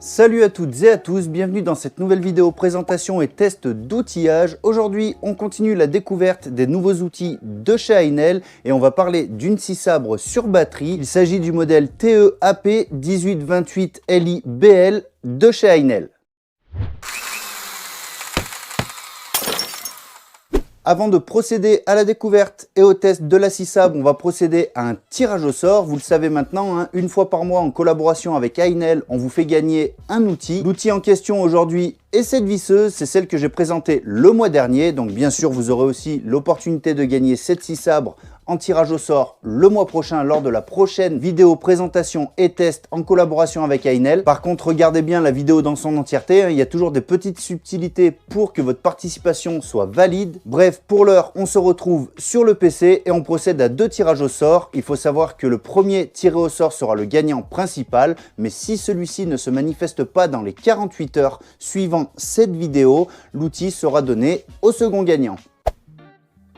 Salut à toutes et à tous, bienvenue dans cette nouvelle vidéo présentation et test d'outillage. Aujourd'hui, on continue la découverte des nouveaux outils de chez Ainel et on va parler d'une scie sabre sur batterie. Il s'agit du modèle TE-AP 1828 LI-BL de chez Ainel. Avant de procéder à la découverte et au test de la scie sabre, on va procéder à un tirage au sort. Vous le savez maintenant, hein, une fois par mois en collaboration avec Ainel, on vous fait gagner un outil. L'outil en question aujourd'hui est cette visseuse, c'est celle que j'ai présentée le mois dernier. Donc bien sûr, vous aurez aussi l'opportunité de gagner cette scie sabre en tirage au sort le mois prochain lors de la prochaine vidéo présentation et test en collaboration avec Ainel. Par contre, regardez bien la vidéo dans son entièreté, hein, il y a toujours des petites subtilités pour que votre participation soit valide. Bref, pour l'heure, on se retrouve sur le PC et on procède à 2 tirages au sort. Il faut savoir que le premier tiré au sort sera le gagnant principal, mais si celui-ci ne se manifeste pas dans les 48 heures suivant cette vidéo, l'outil sera donné au second gagnant.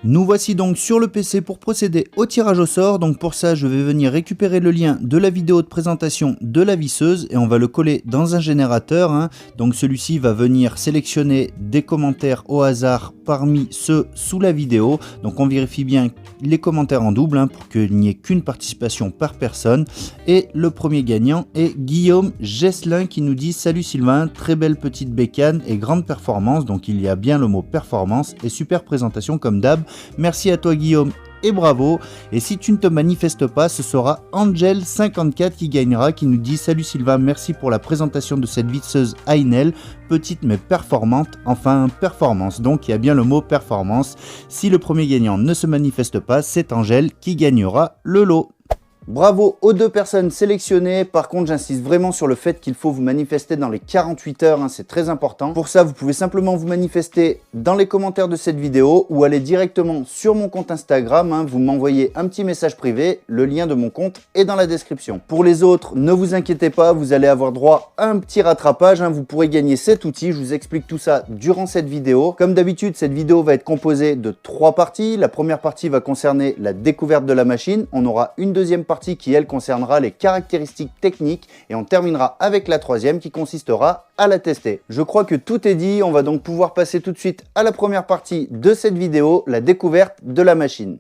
Nous voici donc sur le PC pour procéder au tirage au sort. Donc pour ça, je vais venir récupérer le lien de la vidéo de présentation de la visseuse et on va le coller dans un générateur, hein. Donc celui-ci va venir sélectionner des commentaires au hasard parmi ceux sous la vidéo. Donc on vérifie bien les commentaires en double, hein, pour qu'il n'y ait qu'une participation par personne. Et le premier gagnant est Guillaume Gesselin qui nous dit « Salut Sylvain, très belle petite bécane et grande performance ». Donc il y a bien le mot performance et super présentation comme d'hab. Merci à toi Guillaume et bravo. Et si tu ne te manifestes pas, ce sera Angel54 qui gagnera, qui nous dit « Salut Sylvain, merci pour la présentation de cette visseuse Ainel, petite mais performante, enfin performance ». Donc il y a bien le mot performance. Si le premier gagnant ne se manifeste pas, c'est Angel qui gagnera le lot. Bravo aux 2 personnes sélectionnées. Par contre, j'insiste vraiment sur le fait qu'il faut vous manifester dans les 48 heures, hein, c'est très important. Pour ça, vous pouvez simplement vous manifester dans les commentaires de cette vidéo ou aller directement sur mon compte Instagram, hein, vous m'envoyez un petit message privé, le lien de mon compte est dans la description. Pour les autres, ne vous inquiétez pas, vous allez avoir droit à un petit rattrapage, hein, vous pourrez gagner cet outil, je vous explique tout ça durant cette vidéo. Comme d'habitude, cette vidéo va être composée de 3 parties. La première partie va concerner la découverte de la machine, on aura une deuxième partie qui elle concernera les caractéristiques techniques et on terminera avec la troisième qui consistera à la tester. Je crois que tout est dit, on va donc pouvoir passer tout de suite à la première partie de cette vidéo, la découverte de la machine.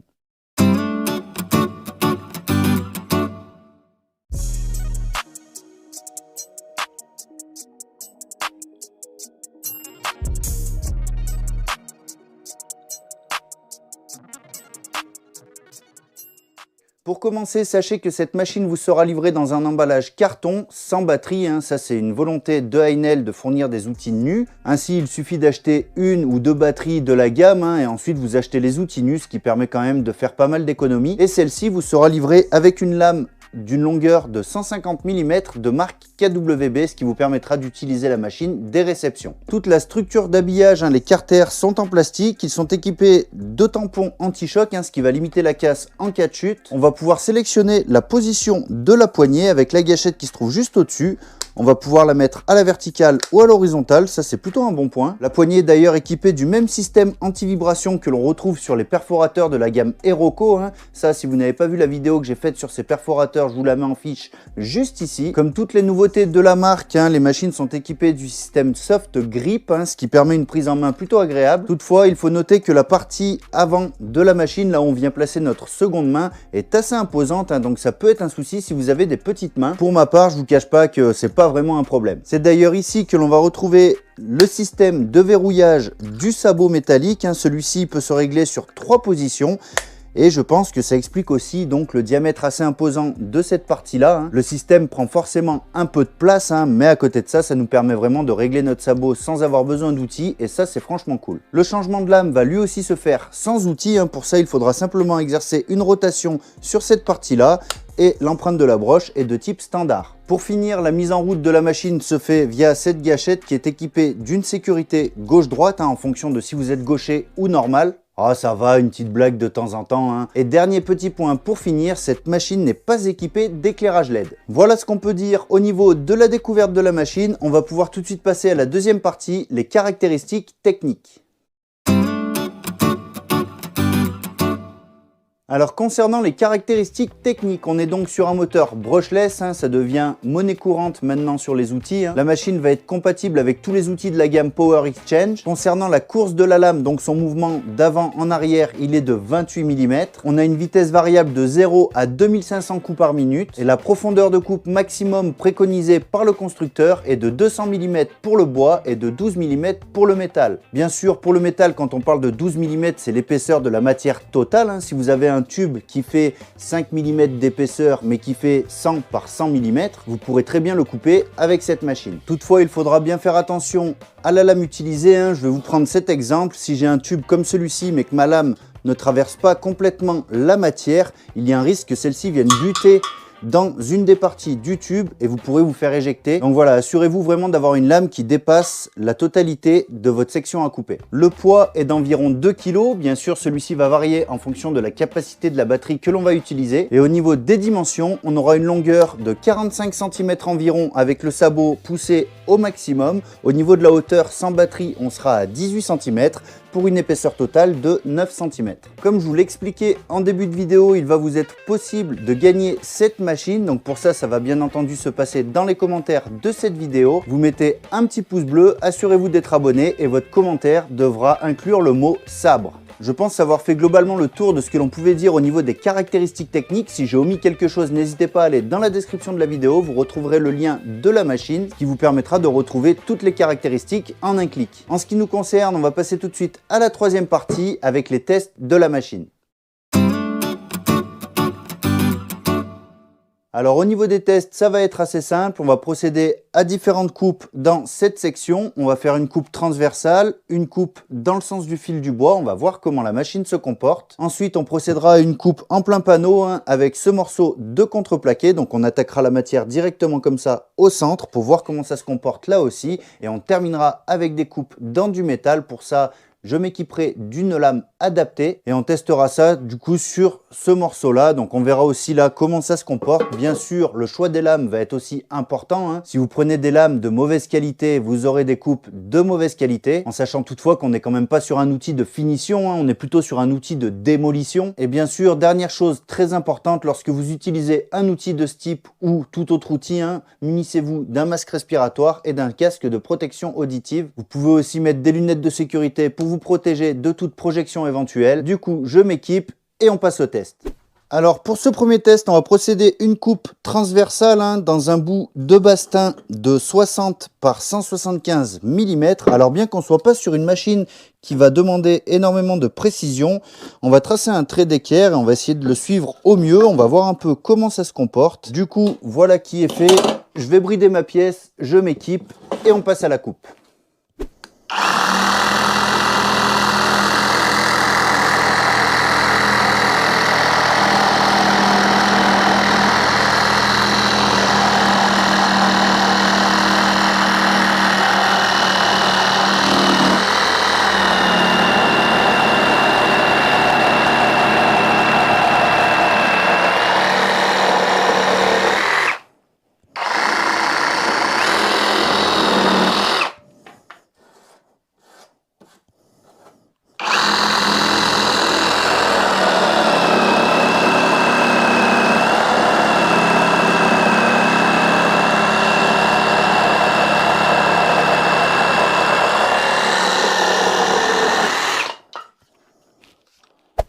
Pour commencer, sachez que cette machine vous sera livrée dans un emballage carton, sans batterie, hein. Ça c'est une volonté de Ainel de fournir des outils nus. Ainsi, il suffit d'acheter 1 ou 2 batteries de la gamme, hein, et ensuite vous achetez les outils nus, ce qui permet quand même de faire pas mal d'économies. Et celle-ci vous sera livrée avec une lame d'une longueur de 150 mm de marque KWB, ce qui vous permettra d'utiliser la machine des réceptions. Toute la structure d'habillage, hein, les carters sont en plastique, ils sont équipés de tampons anti-choc, hein, ce qui va limiter la casse en cas de chute. On va pouvoir sélectionner la position de la poignée avec la gâchette qui se trouve juste au-dessus. On va pouvoir la mettre à la verticale ou à l'horizontale, ça c'est plutôt un bon point. La poignée est d'ailleurs équipée du même système anti-vibration que l'on retrouve sur les perforateurs de la gamme Aeroco, hein. Ça, si vous n'avez pas vu la vidéo que j'ai faite sur ces perforateurs, je vous la mets en fiche juste ici. Comme toutes les nouveautés de la marque, hein, les machines sont équipées du système Soft Grip, hein, ce qui permet une prise en main plutôt agréable. Toutefois, il faut noter que la partie avant de la machine, là où on vient placer notre seconde main, est assez imposante, hein, donc ça peut être un souci si vous avez des petites mains. Pour ma part, je vous cache pas que c'est pas vraiment un problème. C'est d'ailleurs ici que l'on va retrouver le système de verrouillage du sabot métallique, hein. Celui-ci peut se régler sur 3 positions. Et je pense que ça explique aussi donc le diamètre assez imposant de cette partie-là, hein. Le système prend forcément un peu de place, hein, mais à côté de ça, ça nous permet vraiment de régler notre sabot sans avoir besoin d'outils et ça, c'est franchement cool. Le changement de lame va lui aussi se faire sans outils, hein. Pour ça, il faudra simplement exercer une rotation sur cette partie-là et l'empreinte de la broche est de type standard. Pour finir, la mise en route de la machine se fait via cette gâchette qui est équipée d'une sécurité gauche-droite, hein, en fonction de si vous êtes gaucher ou normal. Ah, ça va, une petite blague de temps en temps, hein. Et dernier petit point pour finir, cette machine n'est pas équipée d'éclairage LED. Voilà ce qu'on peut dire au niveau de la découverte de la machine. On va pouvoir tout de suite passer à la deuxième partie, les caractéristiques techniques. Alors concernant les caractéristiques techniques, on est donc sur un moteur brushless, ça devient monnaie courante maintenant sur les outils. La machine va être compatible avec tous les outils de la gamme Power Exchange. Concernant la course de la lame, donc son mouvement d'avant en arrière, il est de 28 mm. On a une vitesse variable de 0 à 2500 coups par minute et la profondeur de coupe maximum préconisée par le constructeur est de 200 mm pour le bois et de 12 mm pour le métal. Bien sûr, pour le métal, quand on parle de 12 mm, c'est l'épaisseur de la matière totale. Si vous avez un tube qui fait 5 mm d'épaisseur mais qui fait 100 par 100 mm, vous pourrez très bien le couper avec cette machine. Toutefois, il faudra bien faire attention à la lame utilisée. Je vais vous prendre cet exemple. Si j'ai un tube comme celui-ci mais que ma lame ne traverse pas complètement la matière, il y a un risque que celle-ci vienne buter dans une des parties du tube et vous pourrez vous faire éjecter. Donc voilà, assurez-vous vraiment d'avoir une lame qui dépasse la totalité de votre section à couper. Le poids est d'environ 2 kg. Bien sûr, celui-ci va varier en fonction de la capacité de la batterie que l'on va utiliser. Et au niveau des dimensions, on aura une longueur de 45 cm environ avec le sabot poussé au maximum. Au niveau de la hauteur sans batterie, on sera à 18 cm pour une épaisseur totale de 9 cm. Comme je vous l'expliquais en début de vidéo, il va vous être possible de gagner cette machine. Donc pour ça, ça va bien entendu se passer dans les commentaires de cette vidéo. Vous mettez un petit pouce bleu, assurez-vous d'être abonné et votre commentaire devra inclure le mot sabre. Je pense avoir fait globalement le tour de ce que l'on pouvait dire au niveau des caractéristiques techniques. Si j'ai omis quelque chose, n'hésitez pas à aller dans la description de la vidéo. Vous retrouverez le lien de la machine qui vous permettra de retrouver toutes les caractéristiques en un clic. En ce qui nous concerne, on va passer tout de suite à la troisième partie avec les tests de la machine. Alors au niveau des tests, ça va être assez simple. On va procéder à différentes coupes dans cette section. On va faire une coupe transversale, une coupe dans le sens du fil du bois. On va voir comment la machine se comporte. Ensuite, on procédera à une coupe en plein panneau avec ce morceau de contreplaqué. Donc on attaquera la matière directement comme ça au centre pour voir comment ça se comporte là aussi. Et on terminera avec des coupes dans du métal. Pour ça, je m'équiperai d'une lame adaptée et on testera ça du coup sur ce morceau là. Donc on verra aussi là comment ça se comporte. Bien sûr, le choix des lames va être aussi important. Si vous prenez des lames de mauvaise qualité, vous aurez des coupes de mauvaise qualité, en sachant toutefois qu'on n'est quand même pas sur un outil de finition, on est plutôt sur un outil de démolition. Et bien sûr, dernière chose très importante, lorsque vous utilisez un outil de ce type ou tout autre outil, munissez-vous d'un masque respiratoire et d'un casque de protection auditive. Vous pouvez aussi mettre des lunettes de sécurité pour vous protéger de toute projection éventuelle. Du coup, je m'équipe et on passe au test. Alors pour ce premier test, on va procéder une coupe transversale dans un bout de bastin de 60 par 175 mm. Alors bien qu'on ne soit pas sur une machine qui va demander énormément de précision, on va tracer un trait d'équerre et on va essayer de le suivre au mieux. On va voir un peu comment ça se comporte. Du coup, voilà qui est fait. Je vais brider ma pièce, je m'équipe et on passe à la coupe.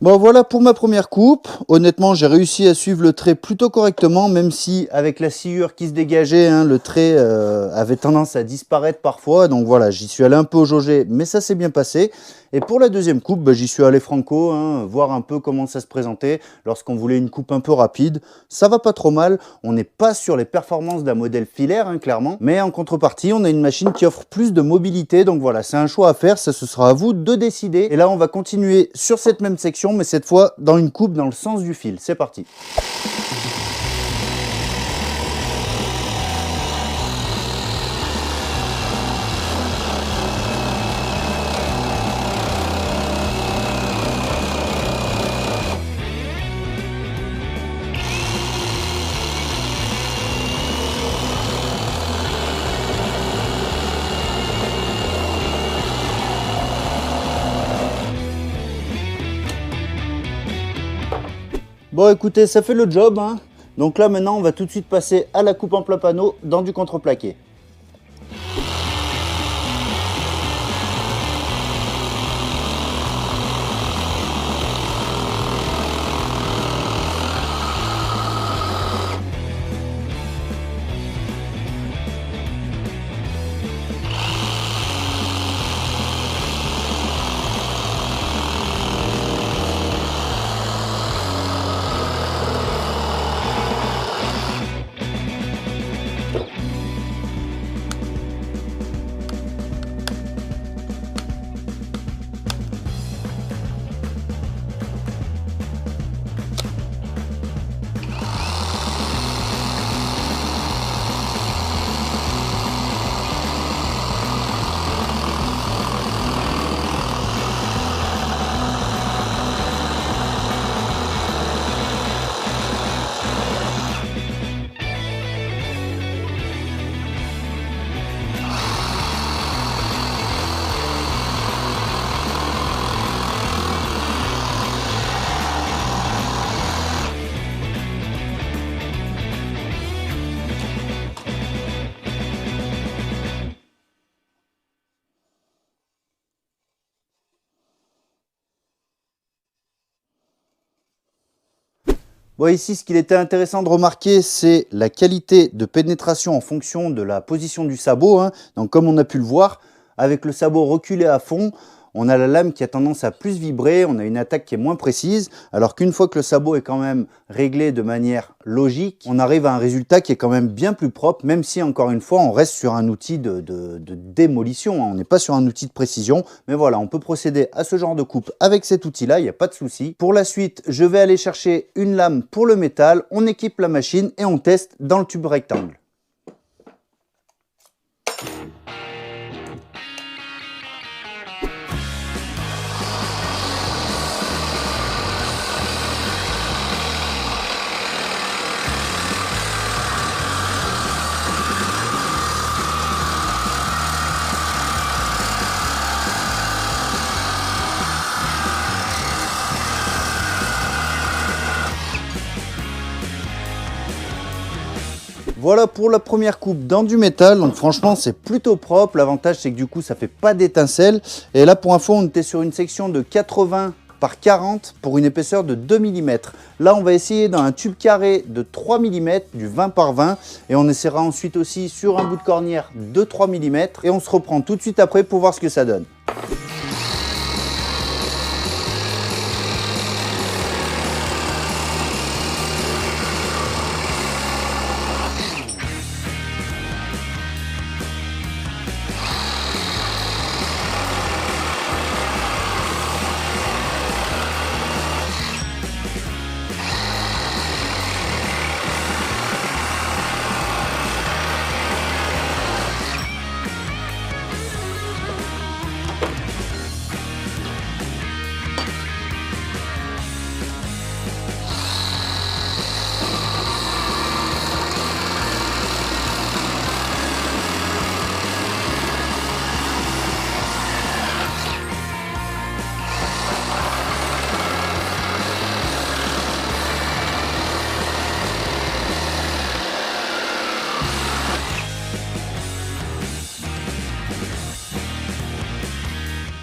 Bon voilà pour ma première coupe. Honnêtement, j'ai réussi à suivre le trait plutôt correctement, même si avec la sciure qui se dégageait, le trait avait tendance à disparaître parfois. Donc voilà, j'y suis allé un peu au jaugé, mais ça s'est bien passé. Et pour la deuxième coupe, j'y suis allé franco, voir un peu comment ça se présentait lorsqu'on voulait une coupe un peu rapide. Ça va pas trop mal. On n'est pas sur les performances d'un modèle filaire, clairement. Mais en contrepartie, on a une machine qui offre plus de mobilité. Donc voilà, c'est un choix à faire. Ça, ce sera à vous de décider. Et là, on va continuer sur cette même section, mais cette fois dans une coupe dans le sens du fil. C'est parti. Bon écoutez, ça fait le job, hein. Donc là maintenant on va tout de suite passer à la coupe en plat panneau dans du contreplaqué. Bon, ici, ce qu'il était intéressant de remarquer, c'est la qualité de pénétration en fonction de la position du sabot, hein. Donc, comme on a pu le voir, avec le sabot reculé à fond, on a la lame qui a tendance à plus vibrer, on a une attaque qui est moins précise, alors qu'une fois que le sabot est quand même réglé de manière logique, on arrive à un résultat qui est quand même bien plus propre, même si, encore une fois, on reste sur un outil de démolition, hein. On n'est pas sur un outil de précision, mais voilà, on peut procéder à ce genre de coupe avec cet outil-là, il n'y a pas de souci. Pour la suite, je vais aller chercher une lame pour le métal, on équipe la machine et on teste dans le tube rectangle. Voilà pour la première coupe dans du métal, donc franchement c'est plutôt propre. L'avantage c'est que du coup ça fait pas d'étincelles. Et là pour info on était sur une section de 80 par 40 pour une épaisseur de 2 mm. Là on va essayer dans un tube carré de 3 mm, du 20 par 20. Et on essaiera ensuite aussi sur un bout de cornière de 3 mm. Et on se reprend tout de suite après pour voir ce que ça donne.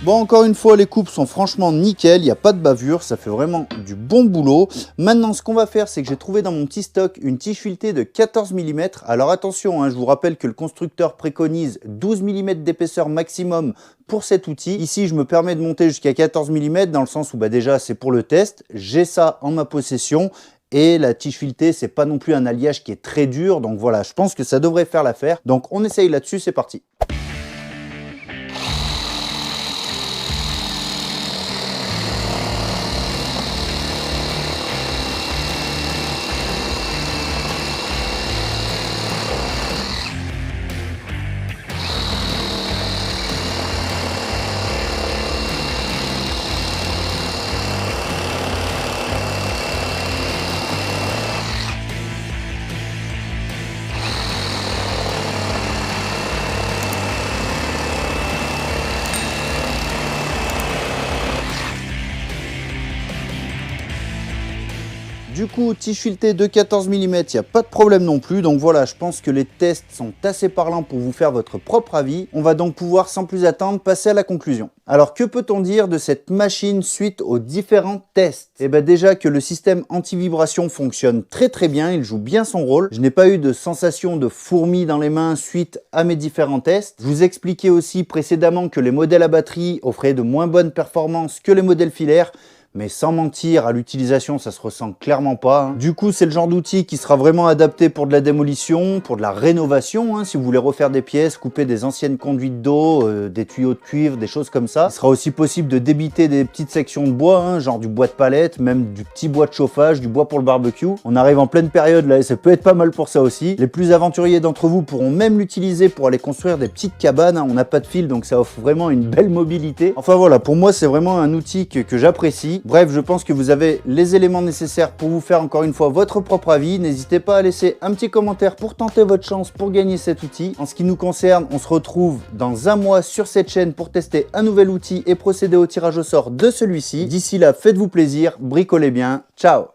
Bon, encore une fois, les coupes sont franchement nickel, il n'y a pas de bavure, ça fait vraiment du bon boulot. Maintenant, ce qu'on va faire, c'est que j'ai trouvé dans mon petit stock une tige filetée de 14 mm. Alors attention, hein, je vous rappelle que le constructeur préconise 12 mm d'épaisseur maximum pour cet outil. Ici, je me permets de monter jusqu'à 14 mm dans le sens où déjà, c'est pour le test. J'ai ça en ma possession. Et la tige filetée, c'est pas non plus un alliage qui est très dur. Donc voilà, je pense que ça devrait faire l'affaire. Donc on essaye là-dessus, c'est parti. Du coup, outil fileté de 14 mm, il n'y a pas de problème non plus. Donc voilà, je pense que les tests sont assez parlants pour vous faire votre propre avis. On va donc pouvoir sans plus attendre passer à la conclusion. Alors que peut-on dire de cette machine suite aux différents tests? Eh bien déjà que le système anti-vibration fonctionne très bien, il joue bien son rôle. Je n'ai pas eu de sensation de fourmis dans les mains suite à mes différents tests. Je vous expliquais aussi précédemment que les modèles à batterie offraient de moins bonnes performances que les modèles filaires. Mais sans mentir, à l'utilisation, ça se ressent clairement pas. Hein. Du coup, c'est le genre d'outil qui sera vraiment adapté pour de la démolition, pour de la rénovation, hein, si vous voulez refaire des pièces, couper des anciennes conduites d'eau, des tuyaux de cuivre, des choses comme ça. Il sera aussi possible de débiter des petites sections de bois, hein, genre du bois de palette, même du petit bois de chauffage, du bois pour le barbecue. On arrive en pleine période là et ça peut être pas mal pour ça aussi. Les plus aventuriers d'entre vous pourront même l'utiliser pour aller construire des petites cabanes. Hein. On n'a pas de fil, donc ça offre vraiment une belle mobilité. Enfin voilà, pour moi, c'est vraiment un outil que j'apprécie. Bref, je pense que vous avez les éléments nécessaires pour vous faire encore une fois votre propre avis. N'hésitez pas à laisser un petit commentaire pour tenter votre chance pour gagner cet outil. En ce qui nous concerne, on se retrouve dans un mois sur cette chaîne pour tester un nouvel outil et procéder au tirage au sort de celui-ci. D'ici là, faites-vous plaisir, bricolez bien. Ciao!